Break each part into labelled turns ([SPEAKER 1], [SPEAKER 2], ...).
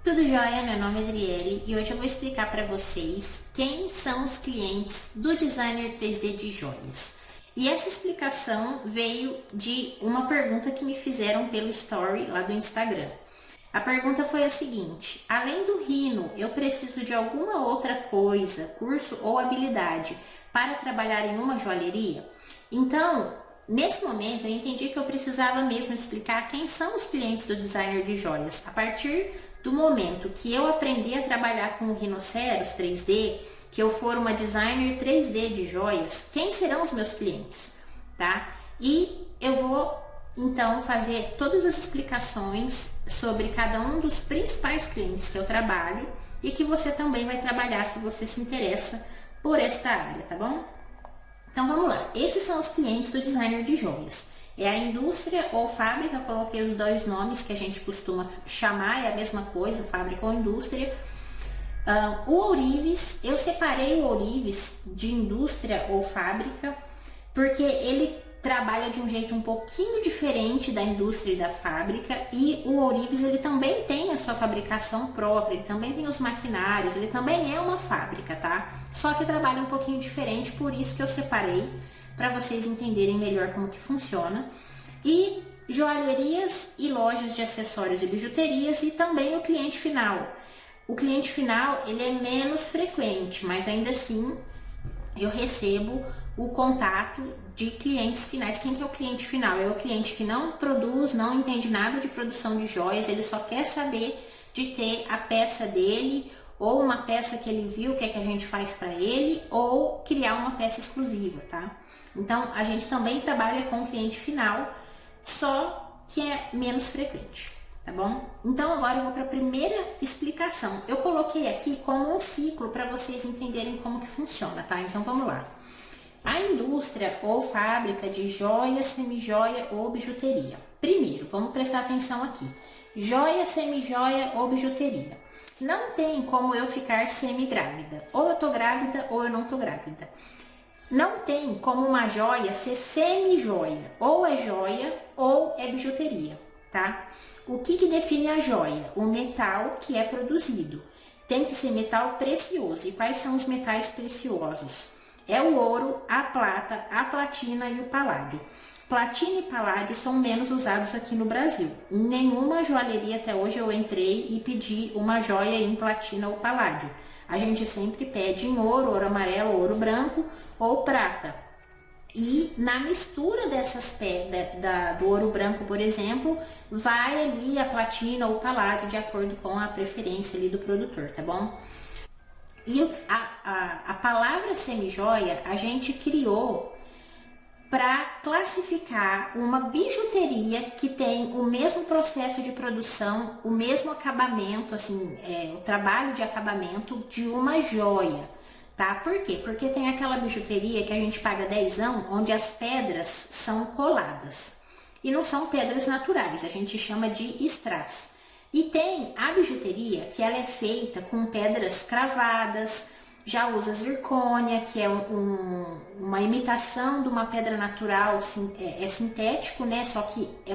[SPEAKER 1] Tudo jóia? Meu nome é Adriele e hoje eu vou explicar para vocês quem são os clientes do designer 3D de joias. E essa explicação veio de uma pergunta que me fizeram pelo story lá do Instagram. A pergunta foi a seguinte: além do Rhino, eu preciso de alguma outra coisa, curso ou habilidade para trabalhar em uma joalheria? Então, nesse momento eu entendi que eu precisava mesmo explicar quem são os clientes do designer de joias. A partir do momento que eu aprender a trabalhar com o Rhinoceros 3D, que eu for uma designer 3D de joias, quem serão os meus clientes, tá? E eu vou então fazer todas as explicações sobre cada um dos principais clientes que eu trabalho e que você também vai trabalhar se você se interessa por esta área, tá bom? Então vamos lá, esses são os clientes do designer de joias. É a indústria ou fábrica, coloquei os dois nomes que a gente costuma chamar, é a mesma coisa, fábrica ou indústria. O ourives, eu separei o ourives de indústria ou fábrica, porque ele trabalha de um jeito um pouquinho diferente da indústria e da fábrica, e o ourives ele também tem a sua fabricação própria, ele também tem os maquinários, ele também é uma fábrica, tá? Só que trabalha um pouquinho diferente, por isso que eu separei, para vocês entenderem melhor como que funciona. E joalherias e lojas de acessórios e bijuterias, e também o cliente final. O cliente final ele é menos frequente, mas ainda assim eu recebo o contato de clientes finais. Quem que é o cliente final? É o cliente que não produz, não entende nada de produção de joias, ele só quer saber de ter a peça dele, ou uma peça que ele viu, o que é que a gente faz para ele, ou criar uma peça exclusiva, tá? Então, a gente também trabalha com o cliente final, só que é menos frequente, tá bom? Então, agora eu vou para a primeira explicação. Eu coloquei aqui como um ciclo para vocês entenderem como que funciona, tá? Então, vamos lá. A indústria ou fábrica de joia, semijoia ou bijuteria. Primeiro, vamos prestar atenção aqui. Joia, semijoia ou bijuteria. Não tem como eu ficar semi-grávida. Ou eu tô grávida ou eu não tô grávida. Não tem como uma joia ser semi-joia. Ou é joia ou é bijuteria, tá? O que define a joia? O metal que é produzido. Tem que ser metal precioso. E quais são os metais preciosos? É o ouro, a prata, a platina e o paládio. Platina e paládio são menos usados aqui no Brasil. Em nenhuma joalheria até hoje eu entrei e pedi uma joia em platina ou paládio. A gente sempre pede em ouro, ouro amarelo, ouro branco ou prata. E na mistura dessas pedras, do ouro branco, por exemplo, vai ali a platina ou paládio de acordo com a preferência ali do produtor, tá bom? E a palavra semijoia a gente criou para classificar uma bijuteria que tem o mesmo processo de produção, o mesmo acabamento, assim, o trabalho de acabamento de uma joia, tá? Por quê? Porque tem aquela bijuteria que a gente paga dezão, onde as pedras são coladas. E não são pedras naturais, a gente chama de strass. E tem a bijuteria que ela é feita com pedras cravadas, já usa zircônia, que é uma imitação de uma pedra natural, é sintético, né? Só que é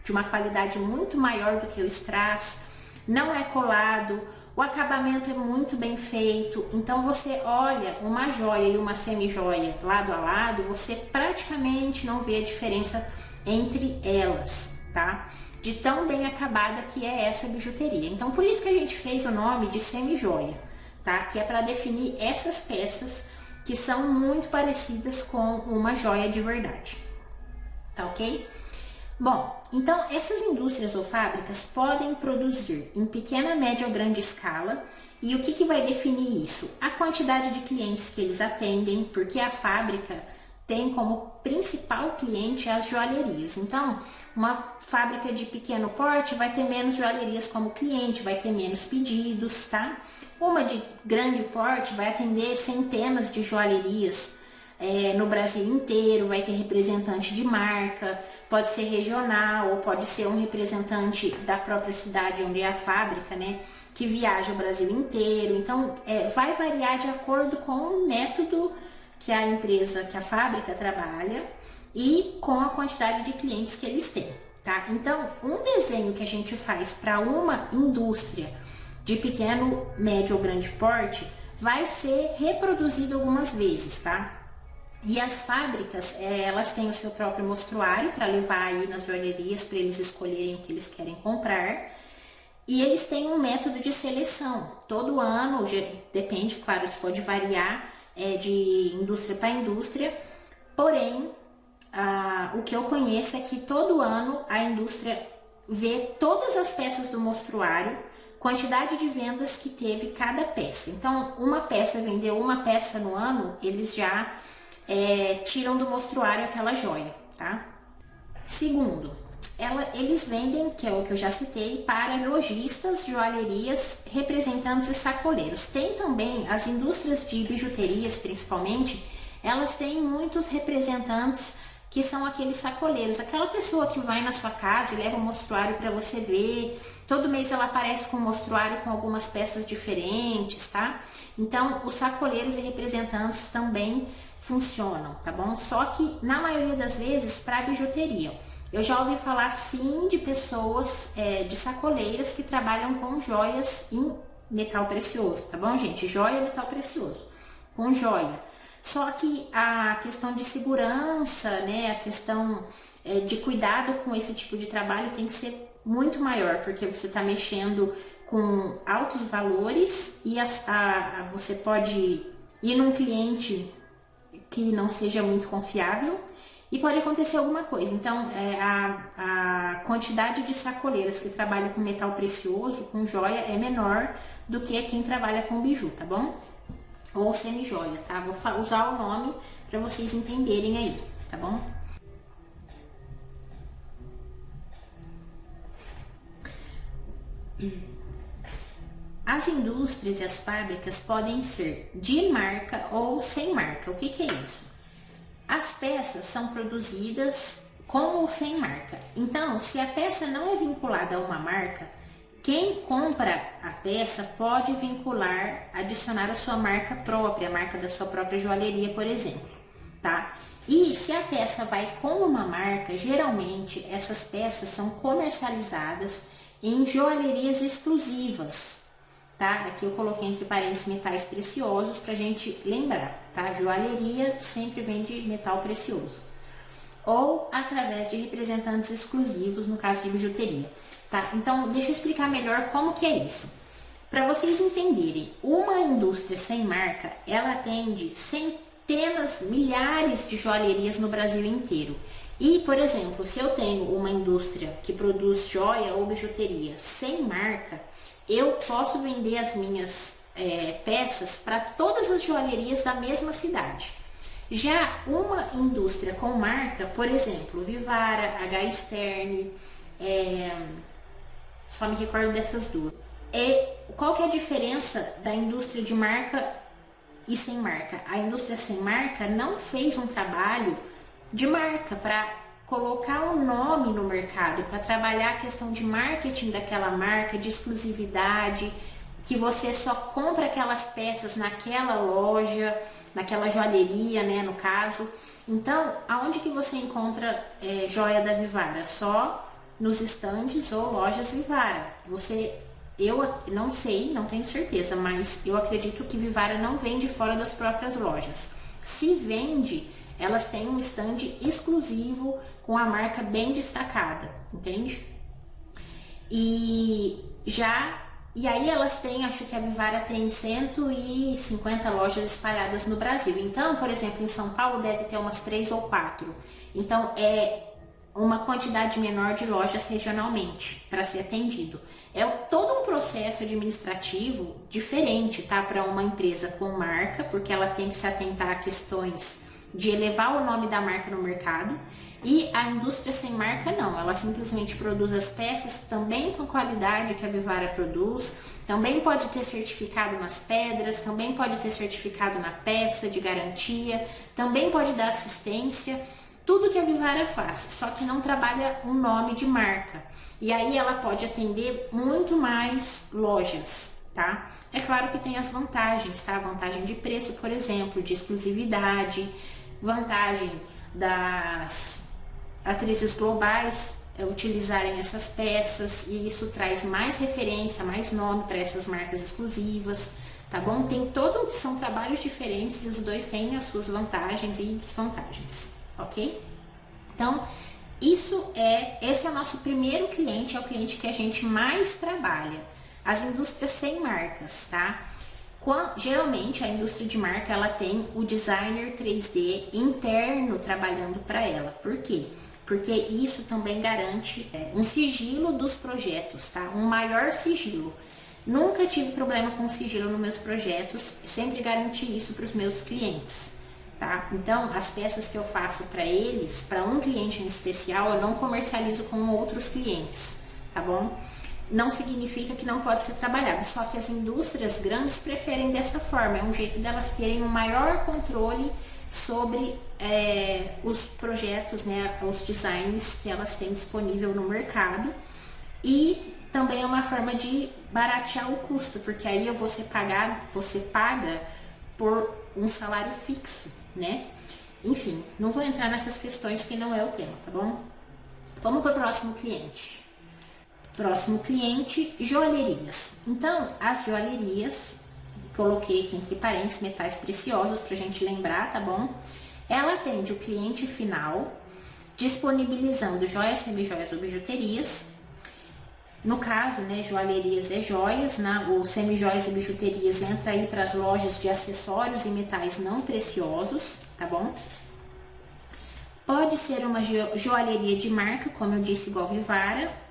[SPEAKER 1] de uma qualidade muito maior do que o strass, não é colado, o acabamento é muito bem feito. Então você olha uma joia e uma semi-joia lado a lado, você praticamente não vê a diferença entre elas, tá? De tão bem acabada que é essa bijuteria. Então por isso que a gente fez o nome de semi-joia, tá? Que é para definir essas peças que são muito parecidas com uma joia de verdade, tá ok? Bom, então essas indústrias ou fábricas podem produzir em pequena, média ou grande escala. E o que vai definir isso? A quantidade de clientes que eles atendem, porque a fábrica tem como principal cliente as joalherias. Então, uma fábrica de pequeno porte vai ter menos joalherias como cliente, vai ter menos pedidos, tá? Uma de grande porte vai atender centenas de joalherias no Brasil inteiro, vai ter representante de marca, pode ser regional ou pode ser um representante da própria cidade onde é a fábrica, né? Que viaja o Brasil inteiro. Então, vai variar de acordo com o método que a empresa, que a fábrica trabalha e com a quantidade de clientes que eles têm, tá? Então, um desenho que a gente faz para uma indústria de pequeno, médio ou grande porte vai ser reproduzido algumas vezes, tá? E as fábricas, elas têm o seu próprio mostruário para levar aí nas joalherias para eles escolherem o que eles querem comprar. E eles têm um método de seleção. Todo ano, depende, claro, isso pode variar de indústria para indústria. Porém, o que eu conheço é que todo ano a indústria vê todas as peças do mostruário, quantidade de vendas que teve cada peça. Então, uma peça vendeu uma peça no ano, eles já tiram do mostruário aquela joia, tá? Segundo, eles vendem, que é o que eu já citei, para lojistas, joalherias, representantes e sacoleiros. Tem também as indústrias de bijuterias, principalmente, elas têm muitos representantes que são aqueles sacoleiros, aquela pessoa que vai na sua casa e leva um mostruário para você ver. Todo mês ela aparece com um mostruário com algumas peças diferentes, tá? Então, os sacoleiros e representantes também funcionam, tá bom? Só que, na maioria das vezes, para bijuteria. Eu já ouvi falar, sim, de pessoas, de sacoleiras que trabalham com joias em metal precioso, tá bom, gente? Joia é metal precioso, com joia. Só que a questão de segurança, né, a questão de cuidado com esse tipo de trabalho tem que ser muito maior, porque você está mexendo com altos valores e você pode ir num cliente que não seja muito confiável e pode acontecer alguma coisa. Então, a quantidade de sacoleiras que trabalham com metal precioso, com joia, é menor do que quem trabalha com biju, tá bom? Ou semi-joia, tá? Vou usar o nome para vocês entenderem aí, tá bom? As indústrias e as fábricas podem ser de marca ou sem marca. O que é isso? As peças são produzidas com ou sem marca. Então, se a peça não é vinculada a uma marca, quem compra a peça pode vincular, adicionar a sua marca própria, a marca da sua própria joalheria, por exemplo, tá? E se a peça vai com uma marca, geralmente essas peças são comercializadas em joalherias exclusivas, tá? Aqui eu coloquei entre parênteses metais preciosos pra gente lembrar, tá? Joalheria sempre vende metal precioso. Ou através de representantes exclusivos, no caso de bijuteria. Tá? Então, deixa eu explicar melhor como que é isso. Para vocês entenderem, uma indústria sem marca, ela atende centenas, milhares de joalherias no Brasil inteiro. E, por exemplo, se eu tenho uma indústria que produz joia ou bijuteria sem marca, eu posso vender as minhas peças para todas as joalherias da mesma cidade. Já uma indústria com marca, por exemplo, Vivara, H. Stern, só me recordo dessas duas. Qual que é a diferença da indústria de marca e sem marca? A indústria sem marca não fez um trabalho de marca para colocar um nome no mercado, para trabalhar a questão de marketing daquela marca, de exclusividade, que você só compra aquelas peças naquela loja, naquela joalheria, né, no caso. Então, aonde que você encontra joia da Vivara? Só nos estandes ou lojas Vivara. Eu não sei, não tenho certeza, mas eu acredito que Vivara não vende fora das próprias lojas. Se vende, elas têm um stand exclusivo com a marca bem destacada, entende? E aí elas têm, acho que a Vivara tem 150 lojas espalhadas no Brasil. Então, por exemplo, em São Paulo deve ter umas 3 ou 4. Então, é uma quantidade menor de lojas regionalmente para ser atendido. É todo um processo administrativo diferente, tá? Para uma empresa com marca, porque ela tem que se atentar a questões de elevar o nome da marca no mercado. E a indústria sem marca não, ela simplesmente produz as peças também com qualidade que a Vivara produz, também pode ter certificado nas pedras, também pode ter certificado na peça de garantia, também pode dar assistência, tudo que a Vivara faz, só que não trabalha um nome de marca. E aí ela pode atender muito mais lojas, tá? É claro que tem as vantagens, tá? Vantagem de preço, por exemplo, de exclusividade, vantagem das atrizes globais utilizarem essas peças, e isso traz mais referência, mais nome para essas marcas exclusivas, tá bom? São trabalhos diferentes e os dois têm as suas vantagens e desvantagens, ok? Então, esse é o nosso primeiro cliente, é o cliente que a gente mais trabalha, as indústrias sem marcas, tá? Geralmente a indústria de marca, ela tem o designer 3D interno trabalhando para ela. Por quê? Porque isso também garante um sigilo dos projetos, tá? Um maior sigilo. Nunca tive problema com sigilo nos meus projetos, sempre garanti isso para os meus clientes, tá? Então, as peças que eu faço para eles, para um cliente em especial, eu não comercializo com outros clientes, tá bom? Não significa que não pode ser trabalhado, só que as indústrias grandes preferem dessa forma, é um jeito delas terem um maior controle sobre os projetos, né, os designs que elas têm disponível no mercado, e também é uma forma de baratear o custo, porque aí você paga por um salário fixo, né? Enfim, não vou entrar nessas questões que não é o tema, tá bom? Vamos para o próximo cliente. Próximo cliente, joalherias. Então, as joalherias, coloquei aqui entre parênteses, metais preciosos pra gente lembrar, tá bom? Ela atende o cliente final, disponibilizando joias, semijoias ou bijuterias. No caso, né, joalherias é joias, né? O semijoias e bijuterias entra aí para as lojas de acessórios e metais não preciosos, tá bom? Pode ser uma joalheria de marca, como eu disse, igual Vivara,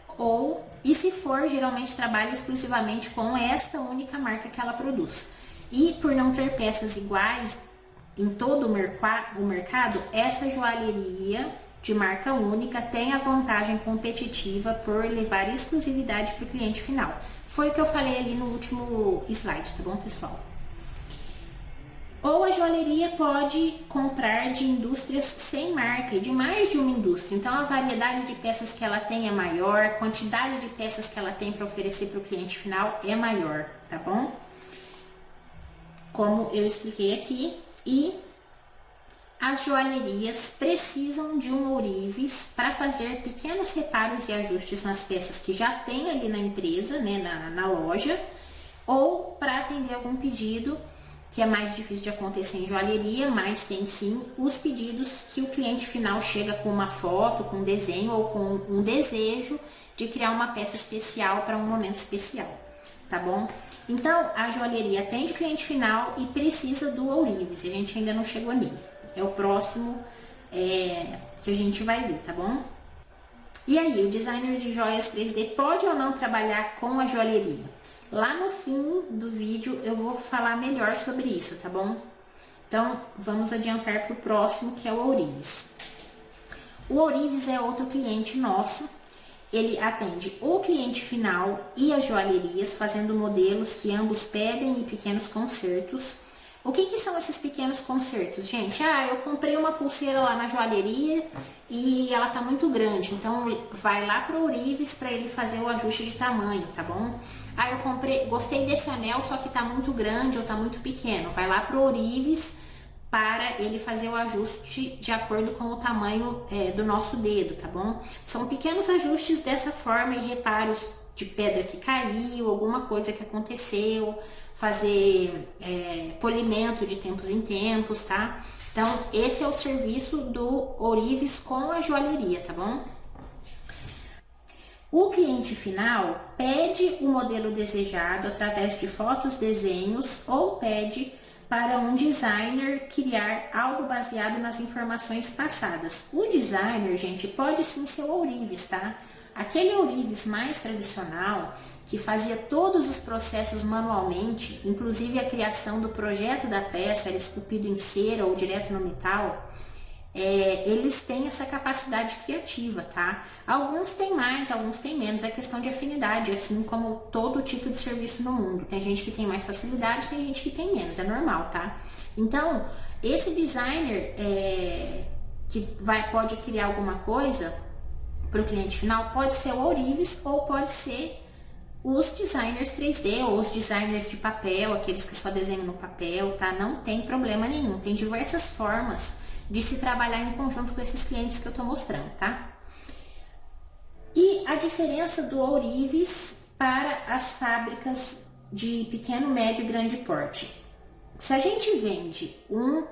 [SPEAKER 1] e se for, geralmente trabalha exclusivamente com esta única marca que ela produz. E por não ter peças iguais em todo o mercado, essa joalheria de marca única tem a vantagem competitiva por levar exclusividade para o cliente final. Foi o que eu falei ali no último slide, tá bom, pessoal? Ou a joalheria pode comprar de indústrias sem marca e de mais de uma indústria. Então, a variedade de peças que ela tem é maior, a quantidade de peças que ela tem para oferecer para o cliente final é maior, tá bom? Como eu expliquei aqui. E as joalherias precisam de um ourives para fazer pequenos reparos e ajustes nas peças que já tem ali na empresa, né, na loja, ou para atender algum pedido que é mais difícil de acontecer em joalheria, mas tem sim os pedidos que o cliente final chega com uma foto, com um desenho ou com um desejo de criar uma peça especial para um momento especial, tá bom? Então, a joalheria atende o cliente final e precisa do ourives, a gente ainda não chegou nele. É o próximo que a gente vai ver, tá bom? E aí, o designer de joias 3D pode ou não trabalhar com a joalheria? Lá no fim do vídeo eu vou falar melhor sobre isso, tá bom? Então, vamos adiantar para o próximo, que é o ourives. O ourives é outro cliente nosso. Ele atende o cliente final e as joalherias, fazendo modelos que ambos pedem e pequenos consertos. O que são esses pequenos consertos, gente? Eu comprei uma pulseira lá na joalheria e ela tá muito grande, então vai lá pro ourives para ele fazer o ajuste de tamanho, tá bom? Gostei desse anel, só que tá muito grande ou tá muito pequeno. Vai lá pro ourives para ele fazer o ajuste de acordo com o tamanho do nosso dedo, tá bom? São pequenos ajustes dessa forma e reparos de pedra que caiu, alguma coisa que aconteceu, fazer polimento de tempos em tempos, tá? Então, esse é o serviço do ourives com a joalheria, tá bom? O cliente final pede o modelo desejado através de fotos, desenhos ou pede para um designer criar algo baseado nas informações passadas. O designer, gente, pode sim ser o ourives, tá? Aquele ourives mais tradicional, que fazia todos os processos manualmente, inclusive a criação do projeto da peça, era esculpido em cera ou direto no metal, eles têm essa capacidade criativa, tá? Alguns têm mais, alguns têm menos, é questão de afinidade, assim como todo tipo de serviço no mundo. Tem gente que tem mais facilidade, tem gente que tem menos, é normal, tá? Então, esse designer que pode criar alguma coisa para o cliente final, pode ser o ourives ou pode ser os designers 3D ou os designers de papel, aqueles que só desenham no papel, tá? Não tem problema nenhum, tem diversas formas de se trabalhar em conjunto com esses clientes que eu tô mostrando, tá? a diferença do ourives para as fábricas de pequeno, médio e grande porte. Se a gente vende um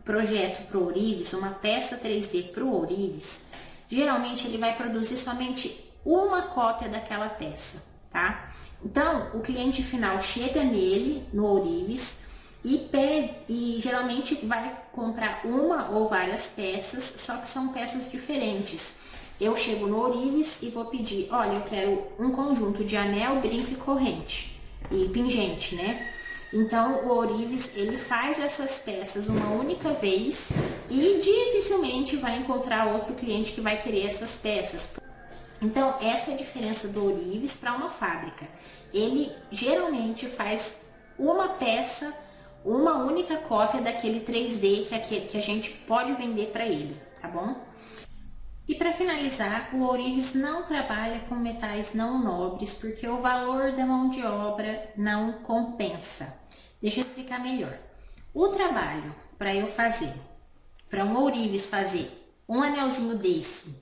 [SPEAKER 1] projeto para o ourives, uma peça 3D para o ourives, geralmente ele vai produzir somente uma cópia daquela peça, tá? Então, o cliente final chega nele, no ourives, e geralmente vai comprar uma ou várias peças, só que são peças diferentes. Eu chego no ourives e vou pedir, olha, eu quero um conjunto de anel, brinco e corrente, e pingente, né? Então, o ourives, ele faz essas peças uma única vez e dificilmente vai encontrar outro cliente que vai querer essas peças. Então, essa é a diferença do ourives para uma fábrica. Ele geralmente faz uma peça, uma única cópia daquele 3D que a gente pode vender para ele, tá bom? E para finalizar, o ourives não trabalha com metais não nobres porque o valor da mão de obra não compensa. Deixa eu explicar melhor. O trabalho para eu fazer, para um ourives fazer um anelzinho desse,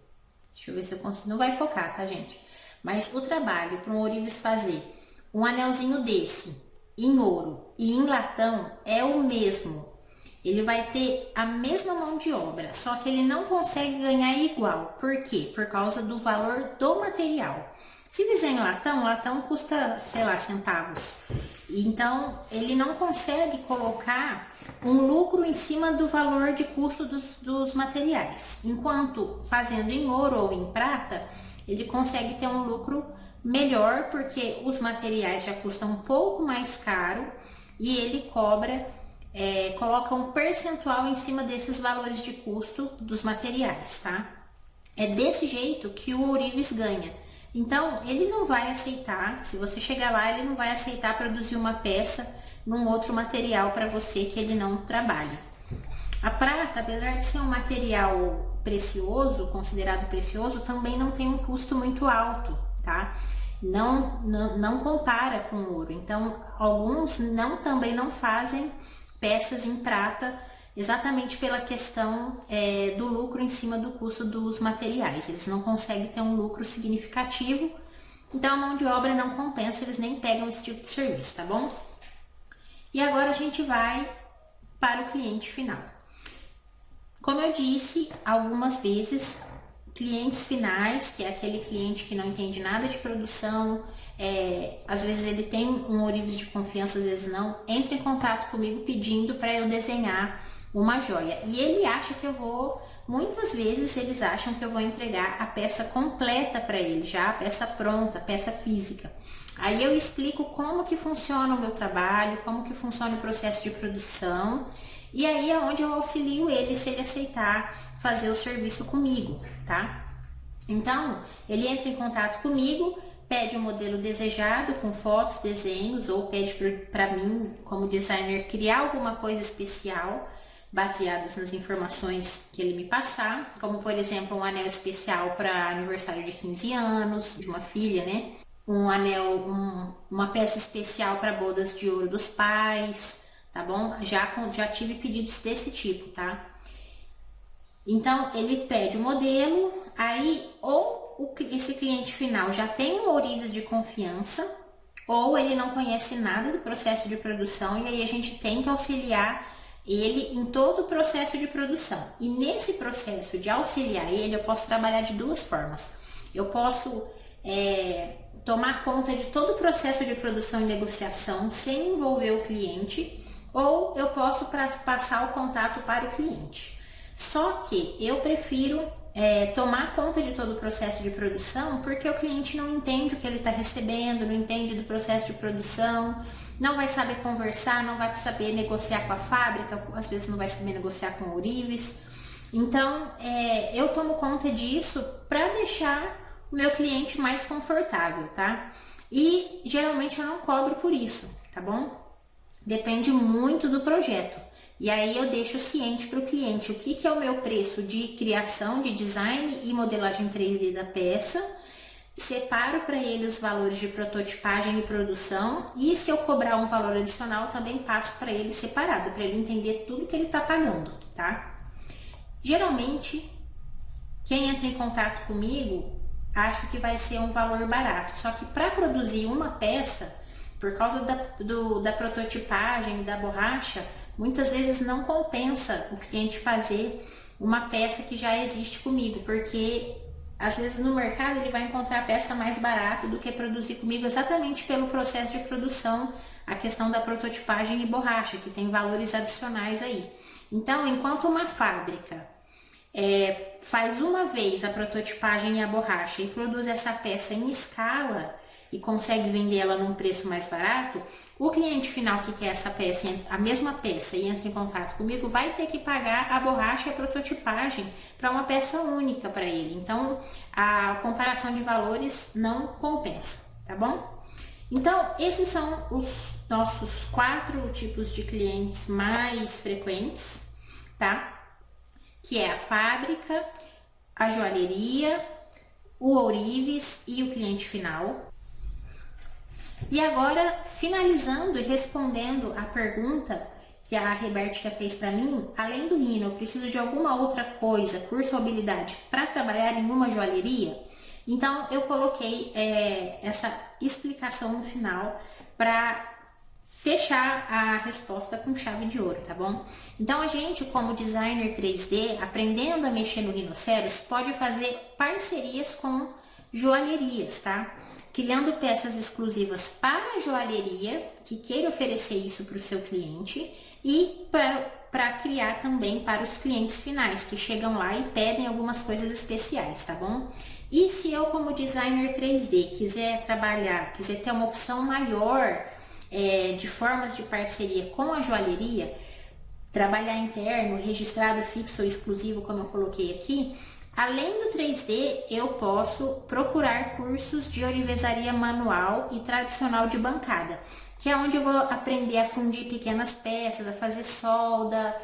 [SPEAKER 1] deixa eu ver se eu consigo, não vai focar, tá, gente? Mas o trabalho para um ourives fazer um anelzinho desse em ouro e em latão é o mesmo. Ele vai ter a mesma mão de obra, só que ele não consegue ganhar igual. Por quê? Por causa do valor do material. Se fizer em latão, latão custa, sei lá, centavos. Então, ele não consegue colocar um lucro em cima do valor de custo dos materiais. Enquanto fazendo em ouro ou em prata, ele consegue ter um lucro melhor, porque os materiais já custam um pouco mais caro e ele coloca um percentual em cima desses valores de custo dos materiais, tá? É desse jeito que o ourives ganha. Então, ele não vai aceitar, se você chegar lá, ele não vai aceitar produzir uma peça num outro material para você que ele não trabalha. A prata, apesar de ser um material precioso, considerado precioso, também não tem um custo muito alto, tá? Não compara com o ouro. Então, alguns também não fazem peças em prata exatamente pela questão do lucro em cima do custo dos materiais. Eles não conseguem ter um lucro significativo, então a mão de obra não compensa, eles nem pegam esse tipo de serviço, tá bom? E agora a gente vai para o cliente final. Como eu disse algumas vezes, clientes finais, que é aquele cliente que não entende nada de produção, às vezes ele tem um ourives de confiança, às vezes não, entra em contato comigo pedindo para eu desenhar uma joia. E ele acha que muitas vezes eles acham que eu vou entregar a peça completa para ele, já a peça pronta, a peça física. Aí eu explico como que funciona o meu trabalho, como que funciona o processo de produção, e aí é onde eu auxilio ele, se ele aceitar fazer o serviço comigo, tá? Então, ele entra em contato comigo, pede o modelo desejado com fotos, desenhos, ou pede para mim, como designer, criar alguma coisa especial baseadas nas informações que ele me passar, como por exemplo um anel especial para aniversário de 15 anos de uma filha, né? Um anel, uma peça especial para bodas de ouro dos pais, tá bom? Já tive pedidos desse tipo, tá? Então, ele pede o modelo, aí esse cliente final já tem um ourives de confiança, ou ele não conhece nada do processo de produção, e aí a gente tem que auxiliar ele em todo o processo de produção. E nesse processo de auxiliar ele, eu posso trabalhar de duas formas. Eu posso tomar conta de todo o processo de produção e negociação sem envolver o cliente, ou eu posso passar o contato para o cliente. Só que eu prefiro tomar conta de todo o processo de produção, porque o cliente não entende o que ele está recebendo, não entende do processo de produção, não vai saber conversar, não vai saber negociar com a fábrica, às vezes não vai saber negociar com o ourives. Então, eu tomo conta disso para deixar o meu cliente mais confortável, tá? E geralmente eu não cobro por isso, tá bom? Depende muito do projeto. E aí eu deixo ciente para o cliente o que é o meu preço de criação, de design e modelagem 3D da peça. Separo para ele os valores de prototipagem e produção, e se eu cobrar um valor adicional, também passo para ele separado, para ele entender tudo que ele está pagando, tá? Geralmente, quem entra em contato comigo acha que vai ser um valor barato. Só que para produzir uma peça, por causa da prototipagem da borracha, muitas vezes não compensa o cliente fazer uma peça que já existe comigo, porque às vezes no mercado ele vai encontrar a peça mais barata do que produzir comigo, exatamente pelo processo de produção, a questão da prototipagem e borracha, que tem valores adicionais aí. Então, enquanto uma fábrica faz uma vez a prototipagem e a borracha e produz essa peça em escala e consegue vender ela num preço mais barato, o cliente final que quer essa peça, a mesma peça, e entra em contato comigo, vai ter que pagar a borracha e a prototipagem para uma peça única para ele. Então, a comparação de valores não compensa, tá bom? Então, esses são os nossos 4 tipos de clientes mais frequentes, tá? Que é a fábrica, a joalheria, o ourives e o cliente final. E agora, finalizando e respondendo a pergunta que a Rebertica fez para mim, além do Rhino, eu preciso de alguma outra coisa, curso ou habilidade, para trabalhar em uma joalheria? Então, eu coloquei essa explicação no final para fechar a resposta com chave de ouro, tá bom? Então, a gente, como designer 3D, aprendendo a mexer no Rhinoceros, pode fazer parcerias com joalherias, tá? Criando peças exclusivas para a joalheria, que queira oferecer isso para o seu cliente, e para criar também para os clientes finais, que chegam lá e pedem algumas coisas especiais, tá bom? E se eu, como designer 3D, quiser trabalhar, quiser ter uma opção maior de formas de parceria com a joalheria, trabalhar interno, registrado, fixo ou exclusivo, como eu coloquei aqui, além do 3D, eu posso procurar cursos de ourivesaria manual e tradicional de bancada, que é onde eu vou aprender a fundir pequenas peças, a fazer solda,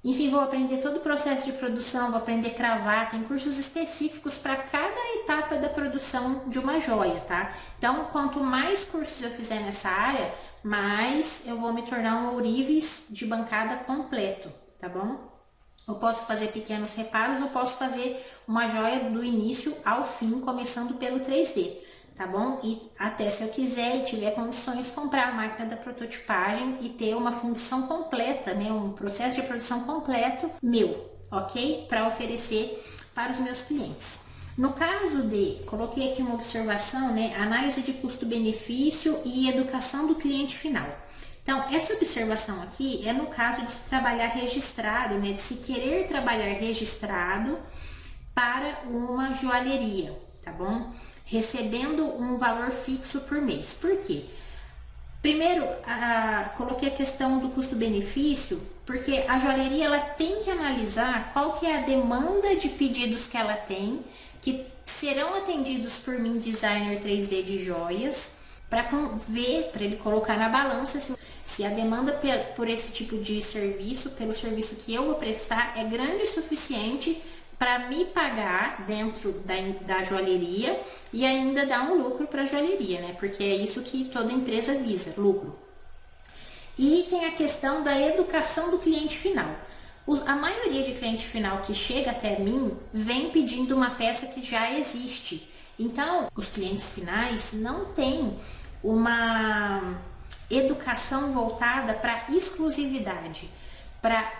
[SPEAKER 1] enfim, vou aprender todo o processo de produção, vou aprender a cravar, tem cursos específicos para cada etapa da produção de uma joia, tá? Então, quanto mais cursos eu fizer nessa área, mais eu vou me tornar um ourives de bancada completo, tá bom? Eu posso fazer pequenos reparos, eu posso fazer uma joia do início ao fim, começando pelo 3D, tá bom? E até se eu quiser e tiver condições, comprar a máquina da prototipagem e ter uma fundição completa, né? Um processo de produção completo meu, ok? Para oferecer para os meus clientes. No caso coloquei aqui uma observação, né? Análise de custo-benefício e educação do cliente final. Então, essa observação aqui é no caso de se trabalhar registrado, né? De se querer trabalhar registrado para uma joalheria, tá bom? Recebendo um valor fixo por mês. Por quê? Primeiro, coloquei a questão do custo-benefício, porque a joalheria ela tem que analisar qual que é a demanda de pedidos que ela tem, que serão atendidos por mim, designer 3D de joias, para ver, para ele colocar na balança se a demanda por esse tipo de serviço, pelo serviço que eu vou prestar, é grande o suficiente para me pagar dentro da joalheria e ainda dar um lucro para a joalheria, né? Porque é isso que toda empresa visa, lucro. E tem a questão da educação do cliente final. A maioria de cliente final que chega até mim vem pedindo uma peça que já existe. Então, os clientes finais não têm uma educação voltada para exclusividade, para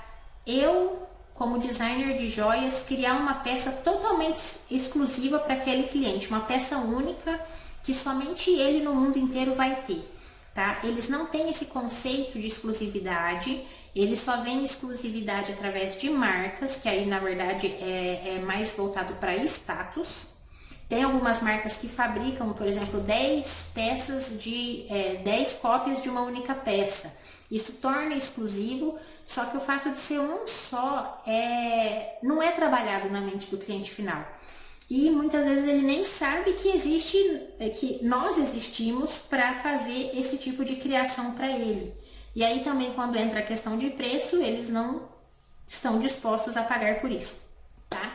[SPEAKER 1] eu, como designer de joias, criar uma peça totalmente exclusiva para aquele cliente, uma peça única que somente ele no mundo inteiro vai ter, tá? Eles não têm esse conceito de exclusividade, eles só veem exclusividade através de marcas, que aí na verdade é mais voltado para status. Tem algumas marcas que fabricam, por exemplo, 10 peças 10 cópias de uma única peça. Isso torna exclusivo, só que o fato de ser um só não é trabalhado na mente do cliente final. E muitas vezes ele nem sabe que nós existimos para fazer esse tipo de criação para ele. E aí também quando entra a questão de preço, eles não estão dispostos a pagar por isso, tá?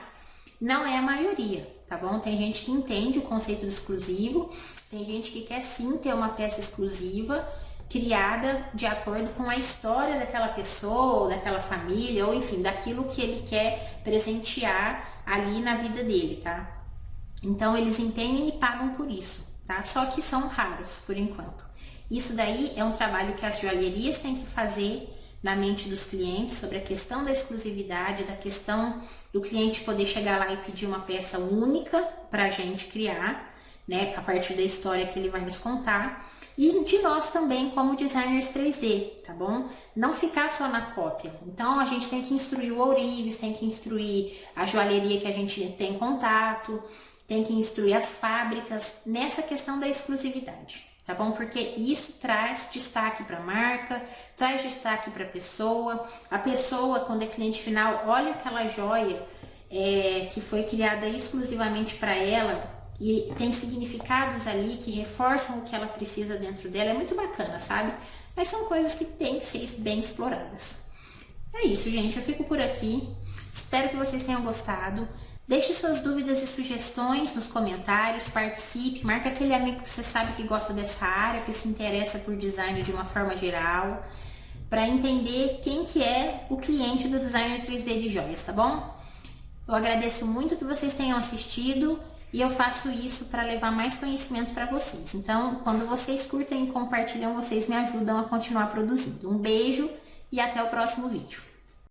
[SPEAKER 1] Não é a maioria, tá bom? Tem gente que entende o conceito de exclusivo, tem gente que quer sim ter uma peça exclusiva, criada de acordo com a história daquela pessoa, ou daquela família, ou enfim, daquilo que ele quer presentear ali na vida dele, tá? Então eles entendem e pagam por isso, tá? Só que são raros por enquanto. Isso daí é um trabalho que as joalherias têm que fazer na mente dos clientes sobre a questão da exclusividade, da questão do cliente poder chegar lá e pedir uma peça única para a gente criar, né? A partir da história que ele vai nos contar. E de nós também como designers 3D, tá bom? Não ficar só na cópia. Então a gente tem que instruir o ourives, tem que instruir a joalheria que a gente tem contato, tem que instruir as fábricas nessa questão da exclusividade, tá bom? Porque isso traz destaque para a marca, traz destaque para a pessoa. A pessoa, quando é cliente final, olha aquela joia que foi criada exclusivamente para ela, e tem significados ali que reforçam o que ela precisa dentro dela. É muito bacana, sabe? Mas são coisas que têm que ser bem exploradas. É isso, gente. Eu fico por aqui. Espero que vocês tenham gostado. Deixe suas dúvidas e sugestões nos comentários. Participe. Marca aquele amigo que você sabe que gosta dessa área, que se interessa por design de uma forma geral, para entender quem que é o cliente do designer 3D de joias, tá bom? Eu agradeço muito que vocês tenham assistido. E eu faço isso para levar mais conhecimento para vocês. Então, quando vocês curtem e compartilham, vocês me ajudam a continuar produzindo. Um beijo e até o próximo vídeo.